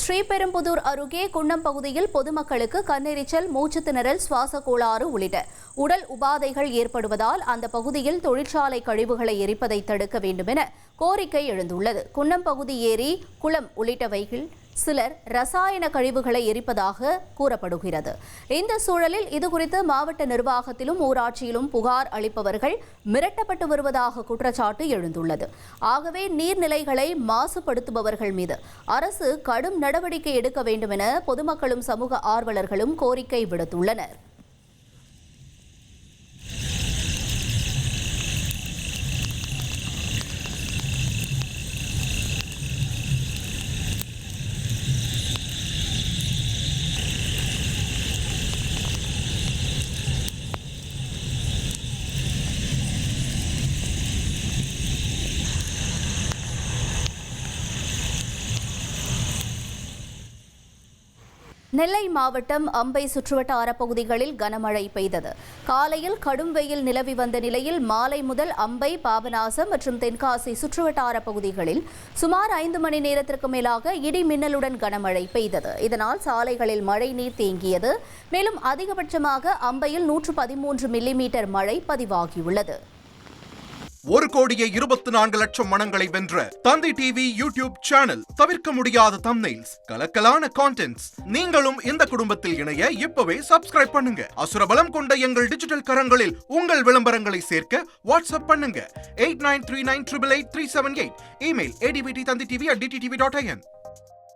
ஸ்ரீபெரும்புதூர் அருகே குன்னம் பகுதியில் பொதுமக்களுக்கு கண்ணெரிச்சல், மூச்சுத் திணறல், சுவாச கோளாறு உள்ளிட்ட உடல் உபாதைகள் ஏற்படுவதால் அந்த பகுதியில் தொழிற்சாலை கழிவுகளை எரிப்பதை தடுக்க வேண்டும் என கோரிக்கை எழுந்துள்ளது. குன்னம் பகுதி ஏரி, குளம் உள்ளிட்டவைகள் சிலர் ரசாயன கழிவுகளை எரிப்பதாக கூறப்படுகிறது. இந்த சூழலில் இதுகுறித்து மாவட்ட நிர்வாகத்திலும் ஊராட்சியிலும் புகார் அளிப்பவர்கள் மிரட்டப்பட்டு வருவதாக குற்றச்சாட்டு எழுந்துள்ளது. ஆகவே நீர்நிலைகளை மாசுபடுத்துபவர்கள் மீது அரசு கடும் நடவடிக்கை எடுக்க வேண்டும் என பொதுமக்களும் சமூக ஆர்வலர்களும் கோரிக்கை விடுத்துள்ளனர். நெல்லை மாவட்டம் அம்பை சுற்றுவட்டார பகுதிகளில் கனமழை பெய்தது. காலையில் கடும் வெயில் நிலவி வந்த நிலையில் மாலை முதல் அம்பை, பாபநாசம் மற்றும் தென்காசி சுற்றுவட்டார பகுதிகளில் சுமார் 5 மணி நேரத்திற்கு மேலாக இடி மின்னலுடன் கனமழை பெய்தது. இதனால் சாலைகளில் மழை நீர் தேங்கியது. மேலும் அதிகபட்சமாக அம்பையில் 113 மில்லிமீட்டர் மழை பதிவாகியுள்ளது. 1,24,00,000 மனங்களை வென்ற தந்தி டிவி யூடியூப் சேனல். தவிர்க்க முடியாத தம்ப்நெயில்ஸ், கலக்கலான கான்டென்ட்ஸ். நீங்களும் இந்த குடும்பத்தில் இணைய இப்பவே சப்ஸ்கிரைப் பண்ணுங்க. அசுரபலம் கொண்ட எங்கள் டிஜிட்டல் கரங்களில் உங்கள் விளம்பரங்களை சேர்க்க வாட்ஸ்அப் பண்ணுங்க. 8939888378. Email advttanditv@dttv.in.